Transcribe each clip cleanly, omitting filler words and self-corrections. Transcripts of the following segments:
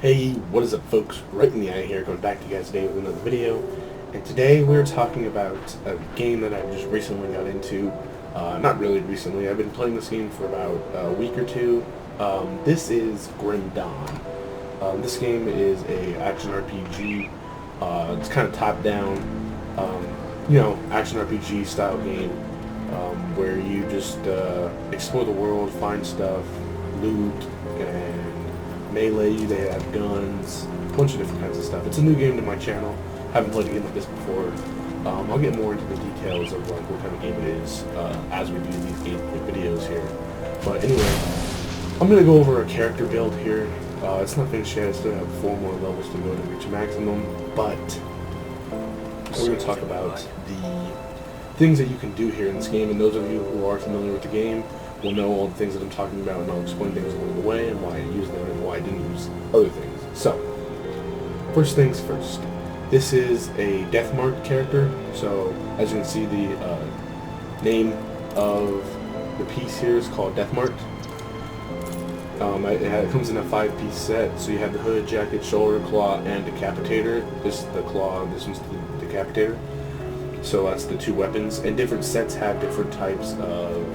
Hey, what is up folks? Right in the eye here, coming back to you guys today with another video. And today we're talking about a game that I just recently got into. Not really recently, I've been playing this game for about a week or two. This is Grim Dawn. This game is a action RPG. It's kind of top down, action RPG style game, where you just explore the world, find stuff, loot, and melee. They have guns, a bunch of different kinds of stuff. It's a new game to my channel. Haven't played a game like this before. I'll get more into the details of like what kind of game it is as we do these videos here. But anyway, I'm gonna go over a character build here. It's not finished yet. I still have 4 more levels to go to reach maximum. But we're gonna talk about the things that you can do here in this game. And those of you who are familiar with the game will know all the things that I'm talking about, and I'll explain things along the way and why I use them and why I didn't use other things. So, first things first. This is a Deathmarked character. So, as you can see, the name of the piece here is called Deathmarked. It comes in a 5-piece set. So you have the hood, jacket, shoulder, claw, and decapitator. This is the claw, this one's the decapitator. So that's the 2 weapons. And different sets have different types of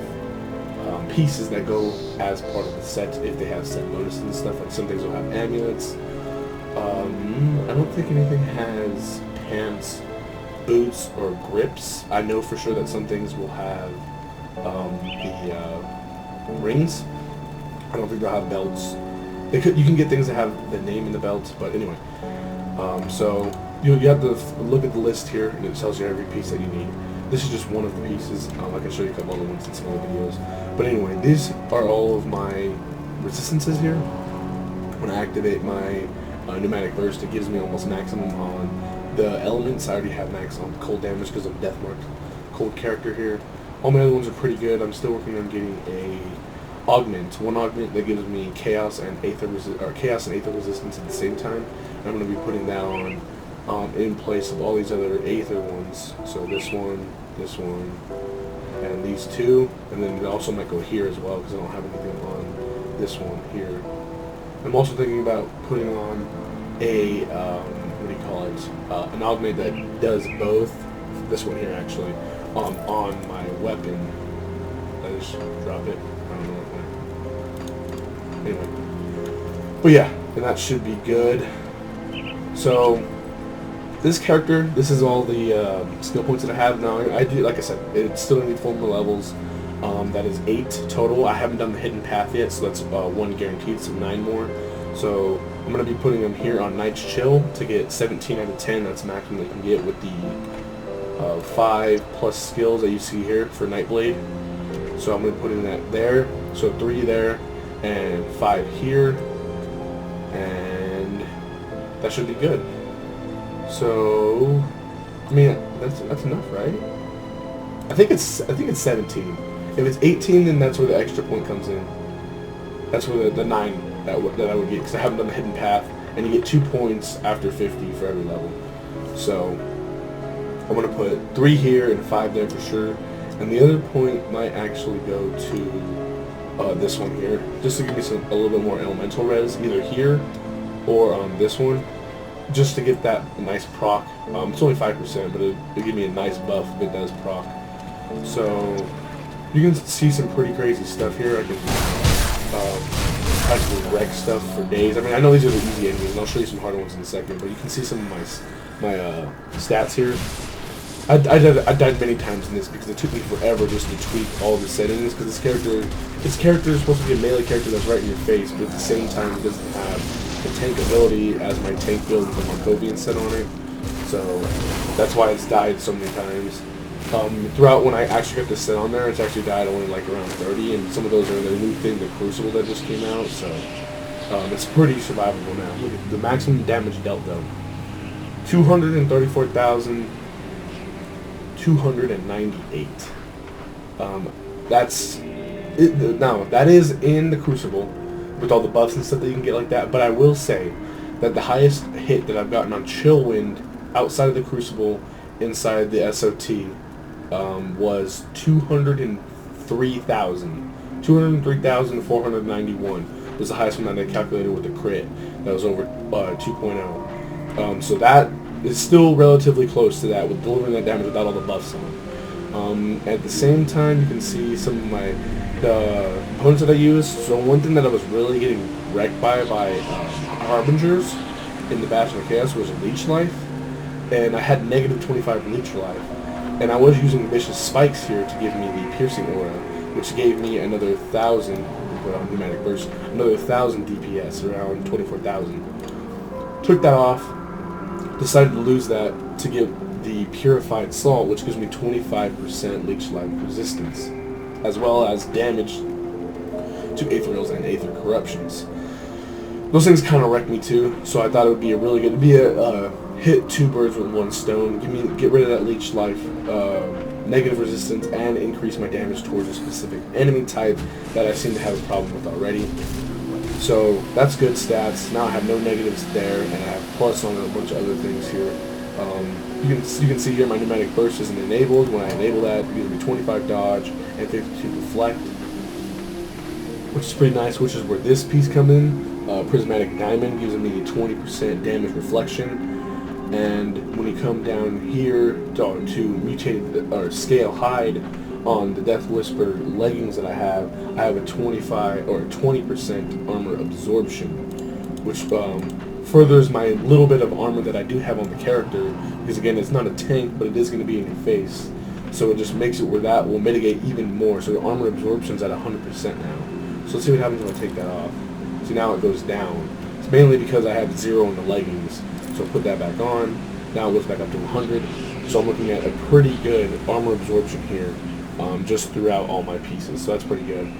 pieces that go as part of the set if they have set bonuses and stuff. Like some things will have amulets. I don't think anything has pants, boots, or grips. I know for sure that some things will have the rings. I don't think they'll have belts. You can get things that have the name in the belt, but anyway. So you have to look at the list here, and it tells you every piece that you need. This is just one of the pieces. I can show you a couple other ones in some other videos. But anyway, these are all of my resistances here. When I activate my pneumatic burst, it gives me almost maximum on the elements. I already have max on cold damage because I'm Deathmarked cold character here. All my other ones are pretty good. I'm still working on getting a augment. One augment that gives me chaos and aether resistance at the same time. I'm going to be putting that on in place of all these other aether ones. So this one, and these 2, and then it also might go here as well because I don't have anything on this one here. I'm also thinking about putting on a an augment that does both. This one here actually on my weapon. I just drop it. I don't know what. Anyway, but yeah, and that should be good. So. This character, this is all the skill points that I have now. I do, like I said, it's still gonna need 4 more levels. That is 8 total. I haven't done the hidden path yet, so that's 1 guaranteed, so 9 more. So I'm gonna be putting them here on Night's Chill to get 17 out of 10. That's maximum they can get with the 5+ skills that you see here for Nightblade. So I'm gonna put in that there. So 3 there and 5 here, and that should be good. So, I mean, that's enough, right? I think it's 17. If it's 18, then that's where the extra point comes in. That's where the 9 that I would get, because I haven't done the hidden path, and you get 2 points after 50 for every level. So, I'm gonna put 3 here and 5 there for sure, and the other point might actually go to this one here, just to give me a little bit more elemental res, either here or on this one. Just to get that nice proc. It's only 5%, but it'll give me a nice buff if it does proc. So you can see some pretty crazy stuff here. I can actually wreck stuff for days. I mean, I know these are the easy enemies, and I'll show you some harder ones in a second. But you can see some of my stats here. I died many times in this because it took me forever just to tweak all the settings. Because this character is supposed to be a melee character that's right in your face, but at the same time it doesn't have the tank ability as my tank build with the Markovian set on it. So that's why it's died so many times. Throughout when I actually got this set on there, it's actually died only like around 30, and some of those are the new thing, the Crucible that just came out. So it's pretty survivable now. Look at the maximum damage dealt though. 234,298. That's it. Now that is in the Crucible, with all the buffs and stuff that you can get like that. But I will say that the highest hit that I've gotten on Chillwind outside of the Crucible, inside the SOT, was 203,491, was the highest one that I calculated with a crit. That was over 2.0. So that is still relatively close to that with delivering that damage without all the buffs on. At the same time, you can see some of the components that I use. So one thing that I was really getting wrecked by Harbingers in the Bastion of Chaos was Leech Life, and I had negative 25 Leech Life, and I was using Vicious Spikes here to give me the Piercing Aura, which gave me another 1,000 pneumatic burst, another 1,000 DPS, around 24,000. Took that off, decided to lose that to get the Purified Salt, which gives me 25% Leech Life resistance, as well as damage to Aetherials and Aether Corruptions. Those things kind of wrecked me too, so I thought it would be a really good, hit two birds with one stone, get rid of that Leech Life, negative resistance, and increase my damage towards a specific enemy type that I seem to have a problem with already. So that's good stats. Now I have no negatives there, and I have plus on a bunch of other things here. You can see here my Pneumatic Burst isn't enabled. When I enable that, it gives me 25 dodge and 52 deflect, which is pretty nice, which is where this piece comes in. Prismatic Diamond gives me 20% damage reflection, and when you come down here to mutated or scale hide on the Death Whisper leggings that I have a 25 or 20% armor absorption, which furthers my little bit of armor that I do have on the character, because again, it's not a tank, but it is going to be in your face, so it just makes it where that will mitigate even more. So the armor absorption's at 100% now. So let's see what happens when I take that off. See, now it goes down. It's mainly because I had 0 in the leggings. So put that back on. Now it goes back up to 100. So I'm looking at a pretty good armor absorption here, just throughout all my pieces. So that's pretty good.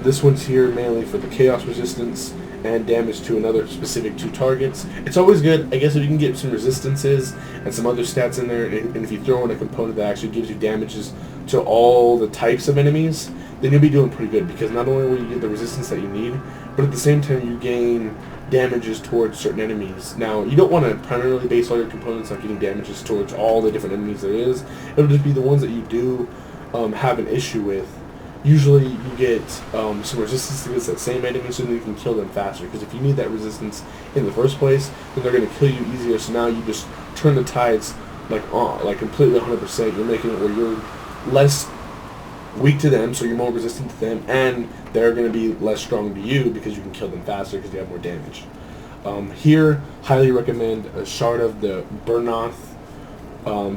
This one's here mainly for the chaos resistance and damage to another specific 2 targets. It's always good, I guess, if you can get some resistances and some other stats in there, and if you throw in a component that actually gives you damages to all the types of enemies, then you'll be doing pretty good, because not only will you get the resistance that you need, but at the same time you gain damages towards certain enemies. Now, you don't want to primarily base all your components on getting damages towards all the different enemies there is. It'll just be the ones that you do have an issue with. Usually you get some resistance against that same enemy, so then you can kill them faster, because if you need that resistance in the first place, then they're going to kill you easier. So now you just turn the tides like completely 100%. You're making it where you're less weak to them, so you're more resistant to them, and they're going to be less strong to you because you can kill them faster because you have more damage. Here, highly recommend a Shard of the Burnoth.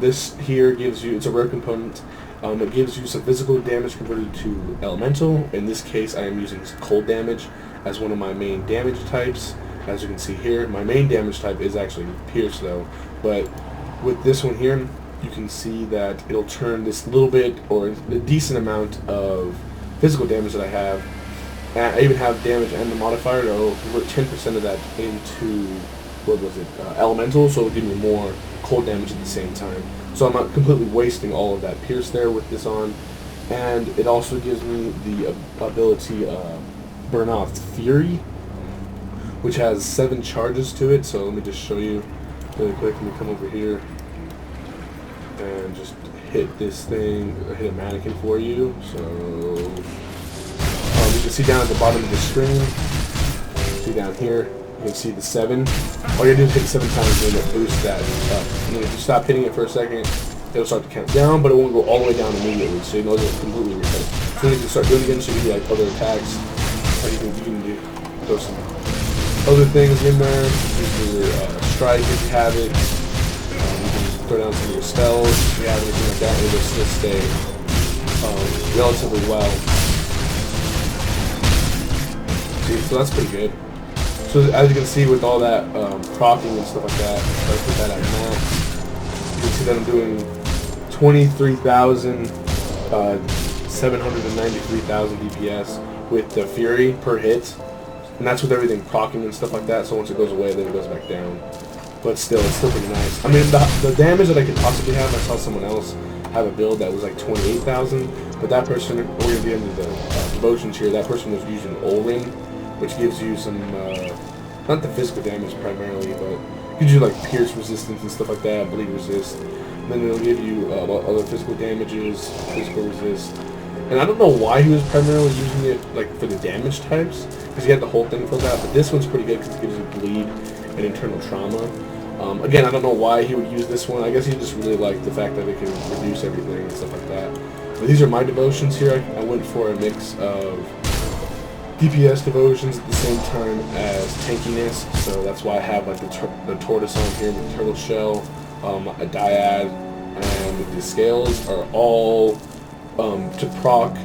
This here gives you, it's a rare component, it gives you some physical damage converted to elemental. In this case, I am using cold damage as one of my main damage types. As you can see here, my main damage type is actually Pierce though, but with this one here, you can see that it'll turn this little bit, or a decent amount of physical damage that I have, and I even have damage and the modifier, to convert 10% of that into, what was it, elemental, so it'll give me more cold damage at the same time. So I'm not completely wasting all of that Pierce there with this on, and it also gives me the ability Burnoth Fury, which has 7 charges to it. So let me just show you really quick. Let me come over here and just hit this thing, hit a mannequin for you. So you can see down at the bottom of the screen, see down here, you can see the 7. All you gotta do is hit 7 times and it boosts that up. And then if you stop hitting it for a second, it'll start to count down, but it won't go all the way down immediately, so you know it'll completely reset. So then you can start doing it again, so you can do like other attacks, or you can do throw some other things in there. Use your strike if you have it. Throw down some of your spells if you have anything like that, and it'll still stay relatively well. See, so that's pretty good. So as you can see with all that proccing and stuff like that, if I put that at max, you can see that I'm doing 23,793,000 DPS with the Fury per hit, and that's with everything proccing and stuff like that. So once it goes away, then it goes back down. But still, it's still pretty nice. I mean, the damage that I could possibly have, I saw someone else have a build that was like 28,000, but that person, we're going to be into the devotions here, that person was using Olrin, which gives you some, not the physical damage primarily, but gives you like pierce resistance and stuff like that, bleed resist. And then it'll give you other physical damages, physical resist, And I don't know why he was primarily using it like for the damage types, because he had the whole thing filled out. But this one's pretty good because it gives you bleed and internal trauma. Again, I don't know why he would use this one. I guess he just really liked the fact that it can reduce everything and stuff like that. But these are my devotions here. I went for a mix of DPS devotions at the same time as tankiness, so that's why I have like the tortoise on here, the turtle shell, a dyad, and the scales are all to proc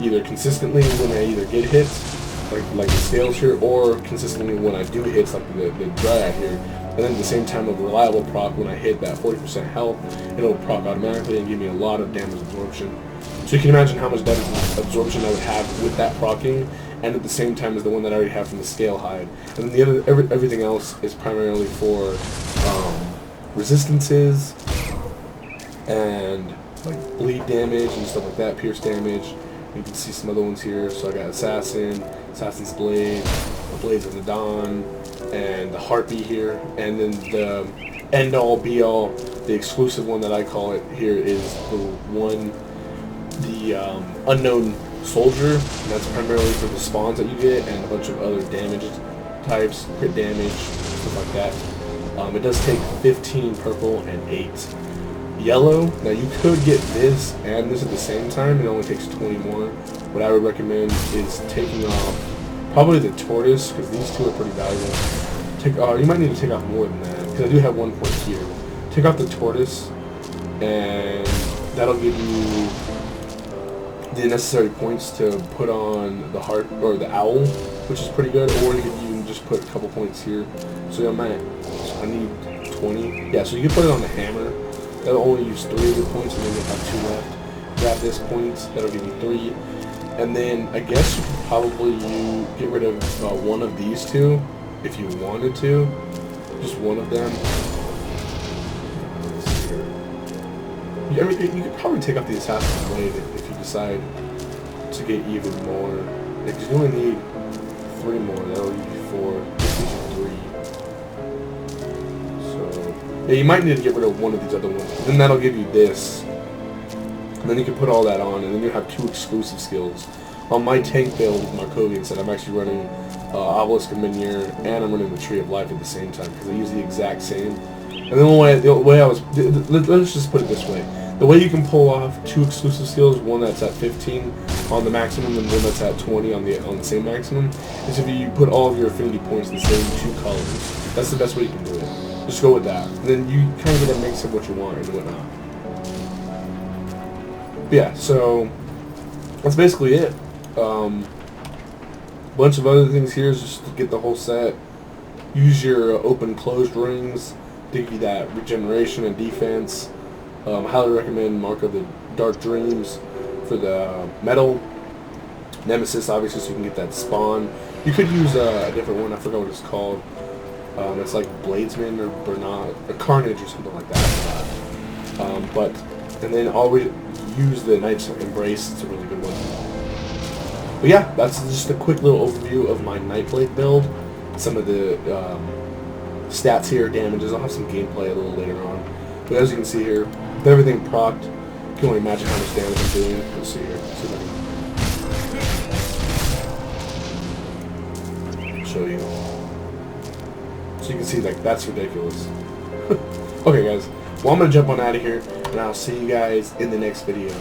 either consistently when I either get hits, like the scales here, or consistently when I do hits, like the dryad here. And then at the same time, a reliable proc when I hit that 40% health, it'll proc automatically and give me a lot of damage absorption. So you can imagine how much damage absorption I would have with that proccing, and at the same time as the one that I already have from the scale hide. And then everything else is primarily for resistances and like bleed damage and stuff like that, pierce damage. You can see some other ones here. So I got Assassin's Blade, the Blades of the Dawn, and the Heartbeat here. And then the end-all, be-all, the exclusive one that I call it here is the Unknown Soldier. And that's primarily for the spawns that you get and a bunch of other damage types, crit damage, stuff like that. It does take 15 purple and 8 yellow. Now you could get this and this at the same time. It only takes 20 more. What I would recommend is taking off probably the tortoise, because these two are pretty valuable. You might need to take off more than that, because I do have 1 point here. Take off the tortoise, and that'll give you the necessary points to put on the heart or the owl, which is pretty good. Or you can just put a couple points here. So I need 20. Yeah, so you can put it on the hammer. That'll only use 3 of your points, and then you'll have 2 left. Grab this point, that'll give you 3. And then I guess you could probably get rid of one of these two if you wanted to. Just one of them. You could probably take off the Assassin's Blade if you decide to get even more. Because you only need 3 more. That'll give you 4. This gives you 3. So yeah, you might need to get rid of one of these other ones. Then that'll give you this. And then you can put all that on, and then you have 2 exclusive skills. On my tank build with Markovian said I'm actually running Obelisk of Minier, and I'm running the Tree of Life at the same time, because they use the exact same. And the way I was, let's just put it this way. The way you can pull off 2 exclusive skills, one that's at 15 on the maximum and one that's at 20 on the same maximum, is if you put all of your affinity points in the same 2 colors. That's the best way you can do it. Just go with that. And then you kind of get a mix of what you want and whatnot. But yeah, so that's basically it. Bunch of other things here is just to get the whole set. Use your open-closed rings to give you that regeneration and defense. Highly recommend Mark of the Dark Dreams for the metal. Nemesis, obviously, so you can get that spawn. You could use a different one. I forgot what it's called. It's like Bladesman or Bernard or Carnage or something like that. And then always use the Knight's Embrace. It's a really good one. But yeah, that's just a quick little overview of my Nightblade build. Some of the stats here, damages. I'll have some gameplay a little later on. But as you can see here, with everything procced, you can only imagine how much damage I'm doing. Let's see here. See if I can show you. So you can see, like, that's ridiculous. Okay, guys. Well, I'm going to jump on out of here, and I'll see you guys in the next video.